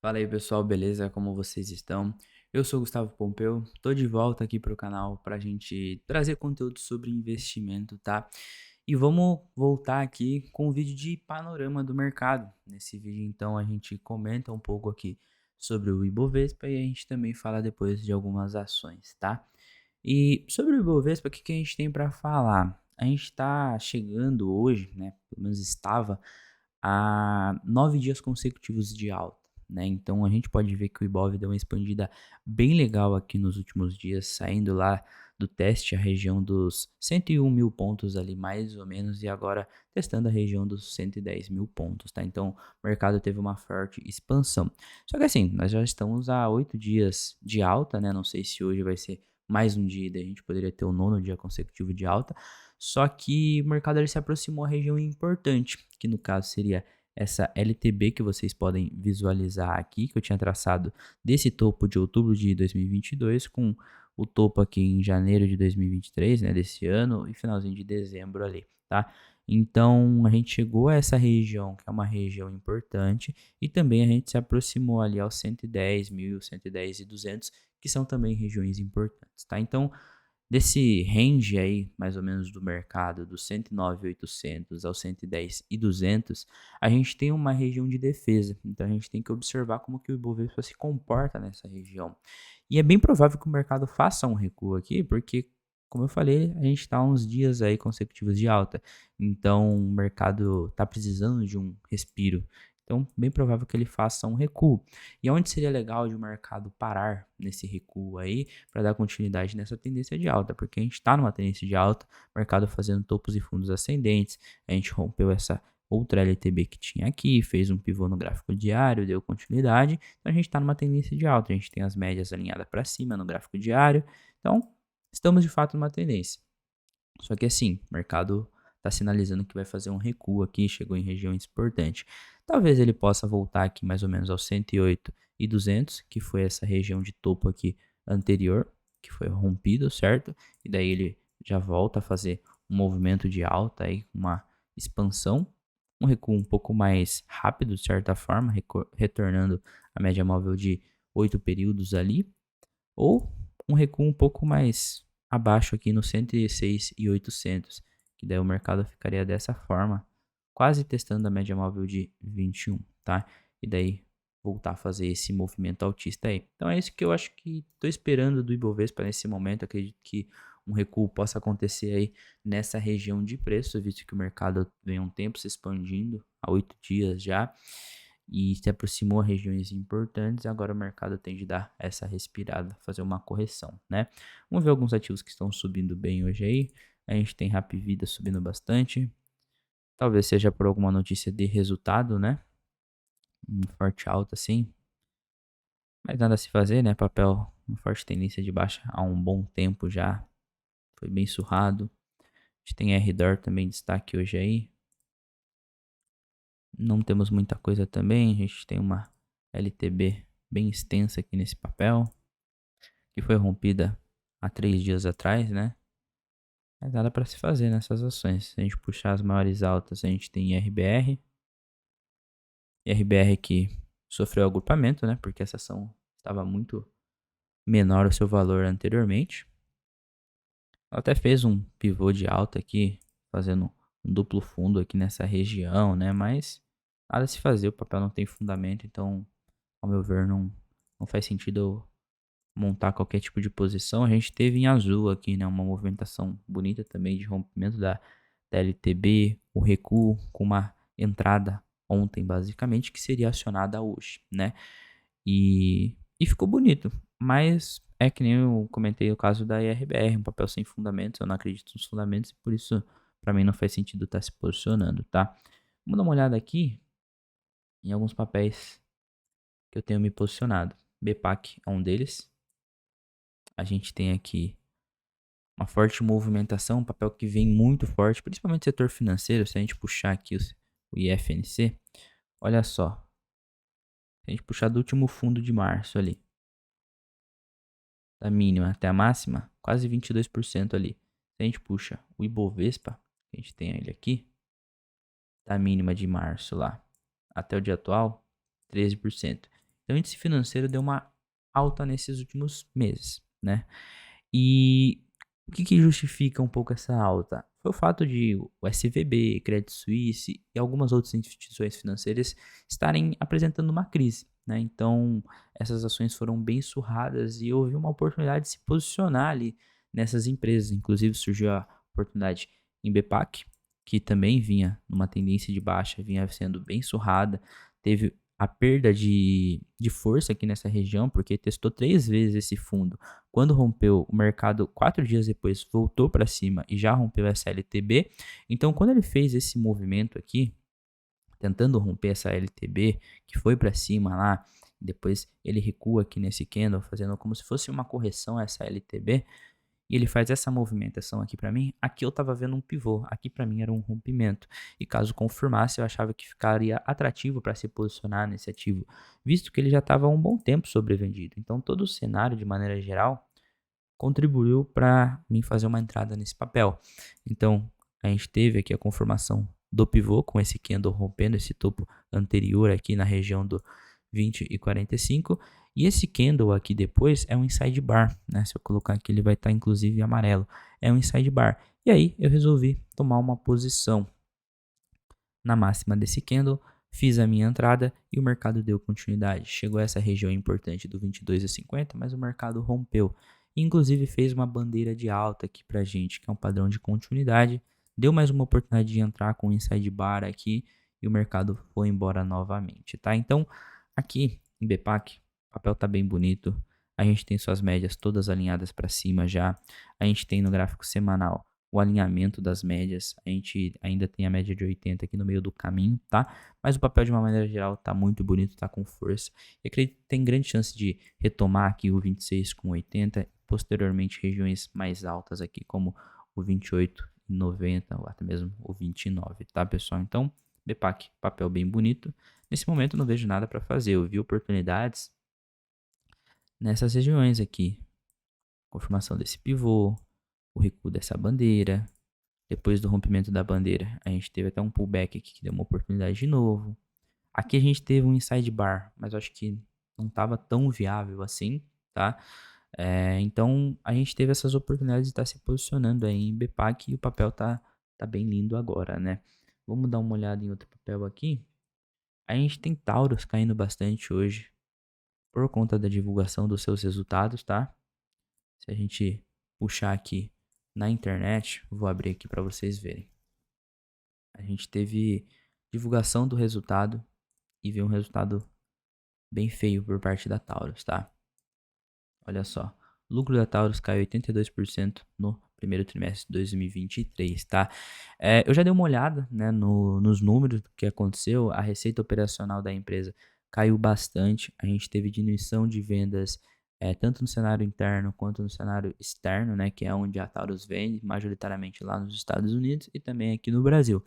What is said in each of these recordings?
Fala aí pessoal, beleza? Como vocês estão? Eu sou o Gustavo Pompeu, tô de volta aqui pro canal pra gente trazer conteúdo sobre investimento, tá? E vamos voltar aqui com um vídeo de panorama do mercado. Nesse vídeo, então, a gente comenta um pouco aqui sobre o Ibovespa e a gente também fala depois de algumas ações, tá? E sobre o Ibovespa, o que a gente tem para falar? A gente está chegando hoje, né? Pelo menos estava a 9 dias consecutivos de alta, né? Então a gente pode ver que o Ibov deu uma expandida bem legal aqui nos últimos dias, saindo lá do teste a região dos 101 mil pontos ali mais ou menos e agora testando a região dos 110 mil pontos, tá? Então o mercado teve uma forte expansão. Só que assim, nós já estamos há 8 dias de alta, né? Não sei se hoje vai ser mais um dia, daí a gente poderia ter o nono dia consecutivo de alta. Só que o mercado ele se aproximou à região importante, que no caso seria essa LTB que vocês podem visualizar aqui, que eu tinha traçado desse topo de outubro de 2022 com o topo aqui em janeiro de 2023, né, desse ano, e finalzinho de dezembro ali, tá? Então a gente chegou a essa região, que é uma região importante, e também a gente se aproximou ali aos 110 mil, 110 e 200, que são também regiões importantes, tá? Então desse range aí, mais ou menos do mercado, dos 109.800 aos 110 e 200, a gente tem uma região de defesa. Então a gente tem que observar como que o Ibovespa se comporta nessa região. E é bem provável que o mercado faça um recuo aqui, porque, como eu falei, a gente está uns dias aí consecutivos de alta. Então o mercado está precisando de um respiro. Então, bem provável que ele faça um recuo. E onde seria legal de o mercado parar nesse recuo aí para dar continuidade nessa tendência de alta, porque a gente está numa tendência de alta, mercado fazendo topos e fundos ascendentes, a gente rompeu essa outra LTB que tinha aqui, fez um pivô no gráfico diário, deu continuidade, então a gente está numa tendência de alta, a gente tem as médias alinhadas para cima no gráfico diário, então estamos de fato numa tendência. Só que assim, o mercado está sinalizando que vai fazer um recuo aqui, chegou em regiões importantes. Talvez ele possa voltar aqui mais ou menos aos 108 e 200, que foi essa região de topo aqui anterior, que foi rompido, certo? E daí ele já volta a fazer um movimento de alta aí, uma expansão, um recuo um pouco mais rápido, de certa forma, retornando a média móvel de 8 períodos ali, ou um recuo um pouco mais abaixo aqui no 106.800, que daí o mercado ficaria dessa forma, quase testando a média móvel de 21, tá? E daí voltar a fazer esse movimento altista aí. Então é isso que eu acho que estou esperando do Ibovespa nesse momento. Acredito que um recuo possa acontecer aí nessa região de preço, visto que o mercado vem um tempo se expandindo, há 8 dias já, e se aproximou a regiões importantes, agora o mercado tende a dar essa respirada, fazer uma correção, né? Vamos ver alguns ativos que estão subindo bem hoje aí. A gente tem Hapvida subindo bastante. Talvez seja por alguma notícia de resultado, né? Um forte alta assim. Mas nada a se fazer, né? Papel, uma forte tendência de baixa há um bom tempo já. Foi bem surrado. A gente tem RDOR também em destaque hoje aí. Não temos muita coisa também. A gente tem uma LTB bem extensa aqui nesse papel, que foi rompida há 3 dias atrás, né? Mas nada para se fazer nessas ações. Se a gente puxar as maiores altas, a gente tem IRBR. IRBR que sofreu agrupamento, né? Porque essa ação estava muito menor o seu valor anteriormente. Ela até fez um pivô de alta aqui, fazendo um duplo fundo aqui nessa região, né? Mas nada a se fazer, o papel não tem fundamento, então, ao meu ver, não faz sentido eu montar qualquer tipo de posição. A gente teve em azul aqui, né, uma movimentação bonita também de rompimento da LTB, o recuo com uma entrada ontem basicamente que seria acionada hoje, né? E ficou bonito, mas é que nem eu comentei o caso da IRBR, um papel sem fundamentos, eu não acredito nos fundamentos e por isso para mim não faz sentido estar se posicionando, tá? Vamos dar uma olhada aqui em alguns papéis que eu tenho me posicionado. BPAC é um deles. A gente tem aqui uma forte movimentação, um papel que vem muito forte, principalmente no setor financeiro. Se a gente puxar aqui o IFNC, olha só, se a gente puxar do último fundo de março ali, da mínima até a máxima, quase 22% ali. Se a gente puxa o Ibovespa, que a gente tem ele aqui, da mínima de março lá até o dia atual, 13%. Então, o índice financeiro deu uma alta nesses últimos meses, né? E o que justifica um pouco essa alta? Foi o fato de o SVB, Credit Suisse e algumas outras instituições financeiras estarem apresentando uma crise, né? Então, essas ações foram bem surradas e houve uma oportunidade de se posicionar ali nessas empresas. Inclusive, surgiu a oportunidade em Bepac, que também vinha numa tendência de baixa, vinha sendo bem surrada. Teve a perda de força aqui nessa região, porque testou 3 vezes esse fundo. Quando rompeu o mercado, 4 dias depois voltou para cima e já rompeu essa LTB. Então, quando ele fez esse movimento aqui, tentando romper essa LTB, que foi para cima lá, depois ele recua aqui nesse candle, fazendo como se fosse uma correção a essa LTB, e ele faz essa movimentação aqui para mim, aqui eu estava vendo um pivô, aqui para mim era um rompimento. E caso confirmasse, eu achava que ficaria atrativo para se posicionar nesse ativo, visto que ele já estava há um bom tempo sobrevendido. Então todo o cenário, de maneira geral, contribuiu para mim fazer uma entrada nesse papel. Então a gente teve aqui a confirmação do pivô, com esse candle rompendo esse topo anterior aqui na região do 20 e 45. E esse candle aqui depois é um inside bar, né? Se eu colocar aqui, ele vai estar inclusive amarelo. É um inside bar. E aí eu resolvi tomar uma posição na máxima desse candle, fiz a minha entrada e o mercado deu continuidade. Chegou a essa região importante do 22,50, mas o mercado rompeu. Inclusive fez uma bandeira de alta aqui pra gente, que é um padrão de continuidade. Deu mais uma oportunidade de entrar com um inside bar aqui e o mercado foi embora novamente, tá? Então, aqui em Bepac, o papel tá bem bonito. A gente tem suas médias todas alinhadas para cima já. A gente tem no gráfico semanal o alinhamento das médias. A gente ainda tem a média de 80 aqui no meio do caminho, tá? Mas o papel de uma maneira geral tá muito bonito, tá com força. E acredito que tem grande chance de retomar aqui o 26 com 80 e posteriormente regiões mais altas aqui, como o 28 e 90 ou até mesmo o 29, tá, pessoal? Então, Bepac, papel bem bonito. Nesse momento não vejo nada para fazer. Eu vi oportunidades nessas regiões aqui. Confirmação desse pivô, o recuo dessa bandeira. Depois do rompimento da bandeira, a gente teve até um pullback aqui que deu uma oportunidade de novo. Aqui a gente teve um inside bar, mas eu acho que não estava tão viável assim, tá? Então a gente teve essas oportunidades de estar se posicionando aí em Bepac e o papel tá bem lindo agora, né? Vamos dar uma olhada em outro papel aqui. A gente tem Taurus caindo bastante hoje por conta da divulgação dos seus resultados, tá? Se a gente puxar aqui na internet, vou abrir aqui para vocês verem. A gente teve divulgação do resultado e veio um resultado bem feio por parte da Taurus, tá? Olha só, o lucro da Taurus caiu 82% no primeiro trimestre de 2023, tá? Eu já dei uma olhada, né, nos números do que aconteceu. A receita operacional da empresa caiu bastante. A gente teve diminuição de vendas tanto no cenário interno quanto no cenário externo, né, que é onde a Taurus vende, majoritariamente lá nos Estados Unidos e também aqui no Brasil.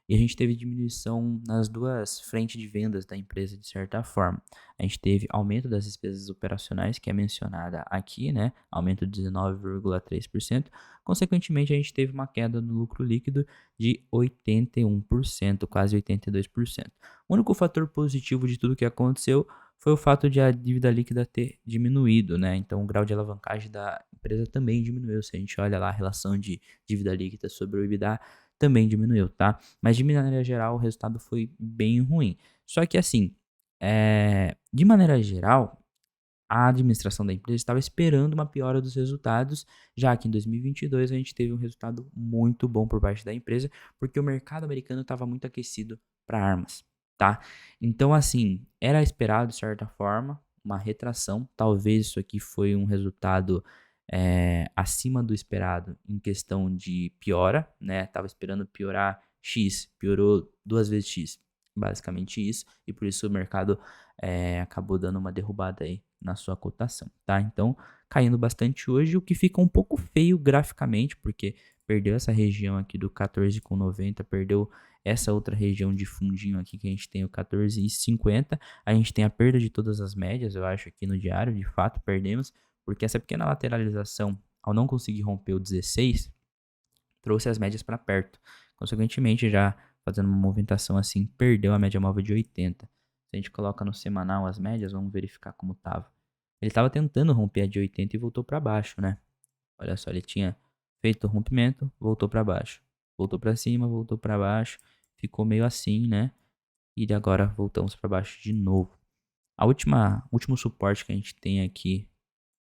E a gente teve diminuição nas duas frentes de vendas da empresa, de certa forma. A gente teve aumento das despesas operacionais, que é mencionada aqui, né? Aumento de 19,3%. Consequentemente, a gente teve uma queda no lucro líquido de 81%, quase 82%. O único fator positivo de tudo que aconteceu foi o fato de a dívida líquida ter diminuído, né? Então, o grau de alavancagem da empresa também diminuiu. Se a gente olha lá a relação de dívida líquida sobre o EBITDA, também diminuiu, tá? Mas de maneira geral o resultado foi bem ruim. Só que assim, de maneira geral, a administração da empresa estava esperando uma piora dos resultados, já que em 2022 a gente teve um resultado muito bom por parte da empresa, porque o mercado americano estava muito aquecido para armas, tá? Então assim, era esperado de certa forma uma retração, talvez isso aqui foi um resultado acima do esperado em questão de piora, né? Tava esperando piorar X, piorou 2 vezes X, basicamente isso, e por isso o mercado acabou dando uma derrubada aí na sua cotação, tá? Então, caindo bastante hoje, o que fica um pouco feio graficamente, porque perdeu essa região aqui do 14,90, perdeu essa outra região de fundinho aqui que a gente tem o 14,50, a gente tem a perda de todas as médias, eu acho, aqui no diário, de fato, perdemos, porque essa pequena lateralização, ao não conseguir romper o 16, trouxe as médias para perto. Consequentemente, já fazendo uma movimentação assim, perdeu a média móvel de 80. Se a gente coloca no semanal as médias, vamos verificar como tava. Ele estava tentando romper a de 80 e voltou para baixo, né? Olha só, ele tinha feito o rompimento, voltou para baixo. Voltou para cima, voltou para baixo. Ficou meio assim, né? E agora voltamos para baixo de novo. Último suporte que a gente tem aqui,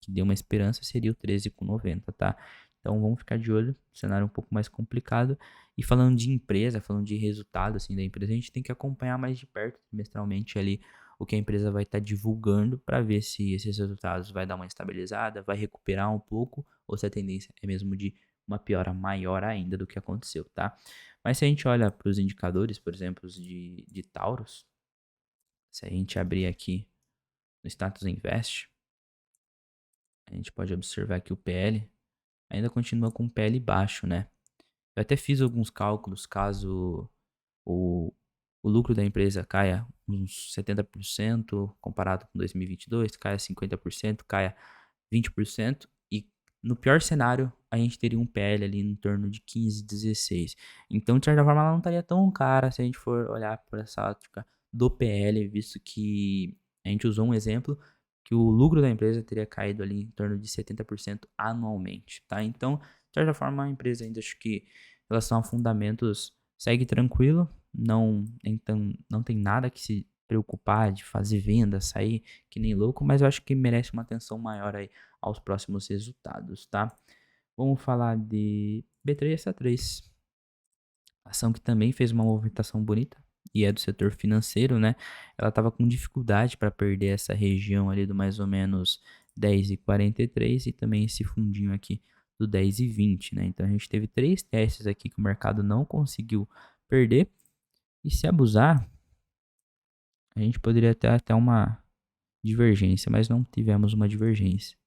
que deu uma esperança, seria o 13,90, tá? Então vamos ficar de olho, cenário um pouco mais complicado. E falando de empresa, falando de resultado assim da empresa, a gente tem que acompanhar mais de perto, trimestralmente ali, o que a empresa vai estar divulgando para ver se esses resultados vai dar uma estabilizada, vai recuperar um pouco, ou se a tendência é mesmo de uma piora maior ainda do que aconteceu, tá? Mas se a gente olha para os indicadores, por exemplo, os de Taurus, se a gente abrir aqui no Status Invest, a gente pode observar que o PL ainda continua com PL baixo, né? Eu até fiz alguns cálculos caso o, o lucro da empresa caia uns 70% comparado com 2022, caia 50%, caia 20%, e no pior cenário a gente teria um PL ali em torno de 15, 16. Então, de certa forma, ela não estaria tão cara se a gente for olhar por essa ótica do PL, visto que a gente usou um exemplo que o lucro da empresa teria caído ali em torno de 70% anualmente, tá? Então, de certa forma, a empresa ainda acho que em relação a fundamentos segue tranquilo, não tem nada que se preocupar de fazer venda, sair que nem louco, mas eu acho que merece uma atenção maior aí aos próximos resultados, tá? Vamos falar de B3 ação que também fez uma movimentação bonita e é do setor financeiro, né? Ela estava com dificuldade para perder essa região ali do mais ou menos 10,43 e também esse fundinho aqui do 10,20, né? Então a gente teve três testes aqui que o mercado não conseguiu perder e se abusar, a gente poderia ter até uma divergência, mas não tivemos uma divergência.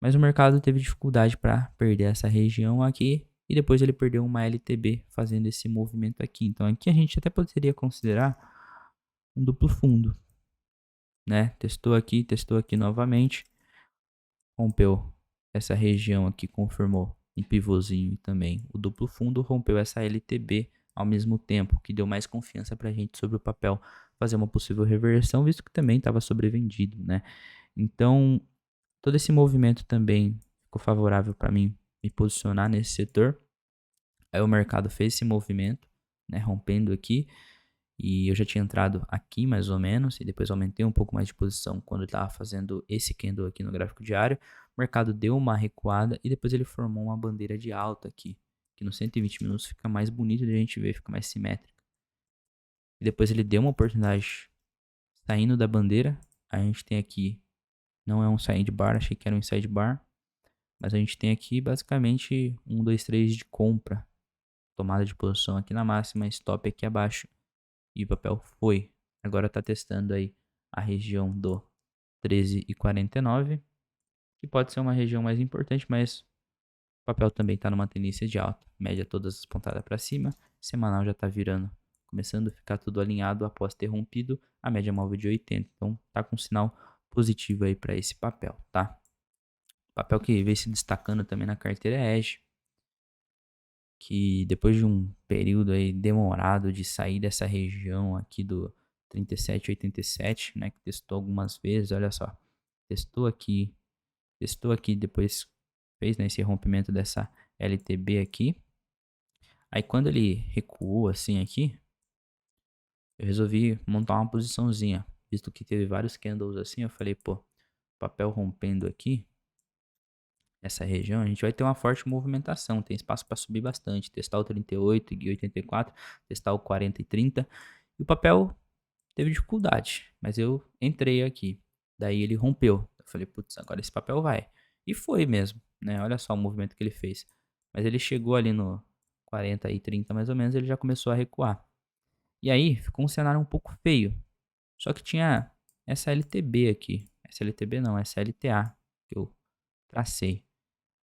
Mas o mercado teve dificuldade para perder essa região aqui e depois ele perdeu uma LTB fazendo esse movimento aqui. Então aqui a gente até poderia considerar um duplo fundo, né? Testou aqui novamente, rompeu essa região aqui, confirmou um pivôzinho também. O duplo fundo rompeu essa LTB ao mesmo tempo, que deu mais confiança para a gente sobre o papel fazer uma possível reversão, visto que também estava sobrevendido, né? Então todo esse movimento também ficou favorável para mim me posicionar nesse setor. Aí o mercado fez esse movimento, né, rompendo aqui, e eu já tinha entrado aqui mais ou menos, e depois aumentei um pouco mais de posição quando eu estava fazendo esse candle aqui no gráfico diário. O mercado deu uma recuada e depois ele formou uma bandeira de alta aqui, que no 120 minutos fica mais bonito de a gente ver, fica mais simétrico. E depois ele deu uma oportunidade saindo da bandeira. A gente tem aqui, não é um sidebar, achei que era um sidebar, mas a gente tem aqui basicamente 1, 2, 3 de compra. Tomada de posição aqui na máxima, stop aqui abaixo. E o papel foi. Agora está testando aí a região do 13,49, que pode ser uma região mais importante, mas o papel também está numa tendência de alta. Média todas apontadas para cima, semanal já está virando, começando a ficar tudo alinhado após ter rompido a média móvel de 80. Então tá com um sinal positivo aí para esse papel, tá? O papel que vem se destacando também na carteira é Edge, que depois de um período aí demorado de sair dessa região aqui do 37,87, né, que testou algumas vezes, olha só, testou aqui, depois fez, né, esse rompimento dessa LTB aqui. Aí quando ele recuou assim aqui, eu resolvi montar uma posiçãozinha, visto que teve vários candles assim, eu falei, pô, papel rompendo aqui, essa região, a gente vai ter uma forte movimentação, tem espaço para subir bastante, testar o 38 e 84, testar o 40 e 30, e o papel teve dificuldade, mas eu entrei aqui, daí ele rompeu, eu falei, putz, agora esse papel vai, e foi mesmo, né, olha só o movimento que ele fez, mas ele chegou ali no 40 e 30 mais ou menos, ele já começou a recuar, e aí ficou um cenário um pouco feio, só que tinha essa LTB aqui, essa LTB não, essa LTA, que eu tracei.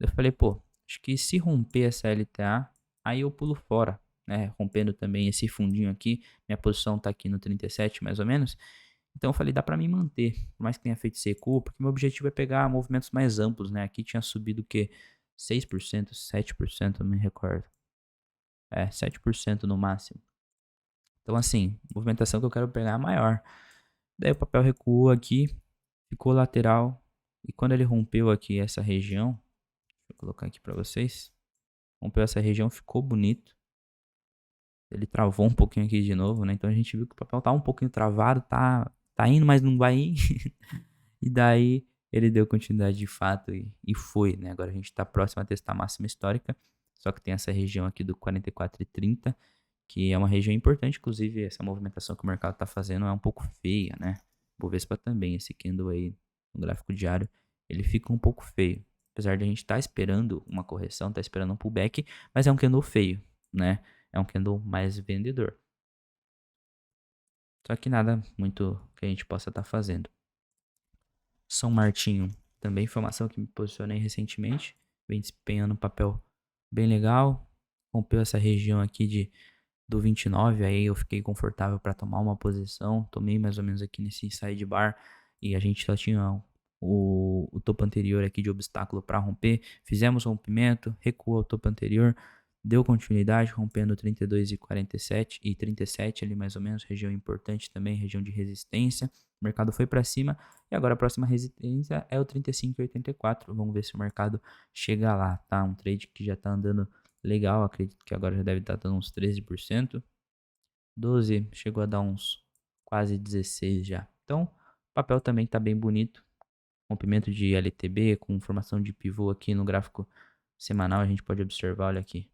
Eu falei, pô, acho que se romper essa LTA, aí eu pulo fora, né? Rompendo também esse fundinho aqui. Minha posição tá aqui no 37, mais ou menos. Então eu falei, dá pra me manter, por mais que tenha feito esse recuo, porque meu objetivo é pegar movimentos mais amplos, né? Aqui tinha subido o quê? 6%, 7%, eu me recordo. É, 7% no máximo. Então, assim, a movimentação que eu quero pegar é maior. Daí o papel recuou aqui, ficou lateral. E quando ele rompeu aqui essa região, deixa eu colocar aqui para vocês. Rompeu essa região, ficou bonito. Ele travou um pouquinho aqui de novo, né? Então a gente viu que o papel tá um pouquinho travado, tá indo, mas não vai ir. E daí ele deu continuidade de fato e foi, né? Agora a gente tá próximo a testar a máxima histórica. Só que tem essa região aqui do 44,30, que é uma região importante. Inclusive, essa movimentação que o mercado tá fazendo é um pouco feia, né? Bovespa também, esse candle aí no gráfico diário, ele fica um pouco feio. Apesar de a gente estar esperando uma correção, tá esperando um pullback, mas é um candle feio, né? É um candle mais vendedor. Só que nada muito que a gente possa estar fazendo. São Martinho, também informação que me posicionei recentemente, vem desempenhando um papel bem legal. Rompeu essa região aqui do 29, aí eu fiquei confortável para tomar uma posição. Tomei mais ou menos aqui nesse sidebar e a gente só tinha o topo anterior aqui de obstáculo para romper. Fizemos rompimento, recuou ao topo anterior, deu continuidade, rompendo 32,47 e 37 ali mais ou menos, região importante também, região de resistência. O mercado foi para cima e agora a próxima resistência é o 35,84. Vamos ver se o mercado chega lá, tá? Um trade que já está andando legal, acredito que agora já deve estar dando uns 13%. 12, chegou a dar uns quase 16 já. Então, o papel também está bem bonito. Rompimento de LTB com formação de pivô aqui no gráfico semanal, a gente pode observar, olha aqui.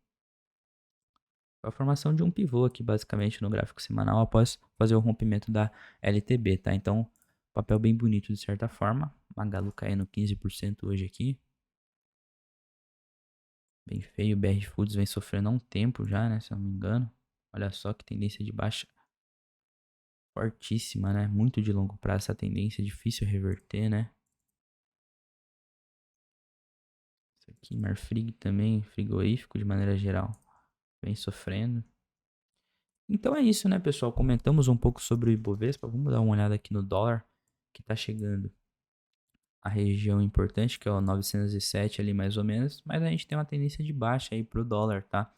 A formação de um pivô aqui, basicamente, no gráfico semanal, após fazer o rompimento da LTB, tá? Então, papel bem bonito de certa forma. Magalu caindo 15% hoje aqui. Bem feio, o BR Foods vem sofrendo há um tempo já, né? Se eu não me engano. Olha só que tendência de baixa fortíssima, né? Muito de longo prazo essa tendência, difícil reverter, né? Isso aqui, Marfrig também, frigorífico de maneira geral, vem sofrendo. Então é isso, né, pessoal? Comentamos um pouco sobre o Ibovespa. Vamos dar uma olhada aqui no dólar, que tá chegando a região importante, que é o 907 ali mais ou menos. Mas a gente tem uma tendência de baixa aí pro dólar, tá?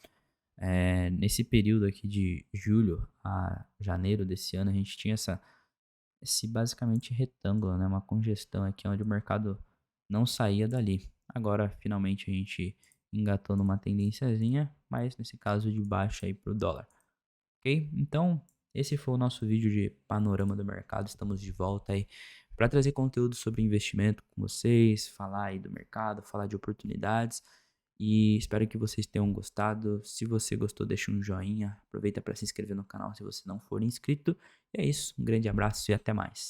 Nesse período aqui de julho a janeiro desse ano, a gente tinha esse basicamente retângulo, né? Uma congestão aqui onde o mercado não saía dali. Agora, finalmente, a gente engatou numa tendênciazinha, mas nesse caso de baixa aí pro dólar. Ok? Então, esse foi o nosso vídeo de panorama do mercado. Estamos de volta aí para trazer conteúdo sobre investimento com vocês, falar aí do mercado, falar de oportunidades. E espero que vocês tenham gostado. Se você gostou, deixa um joinha. Aproveita para se inscrever no canal se você não for inscrito. E é isso. Um grande abraço e até mais.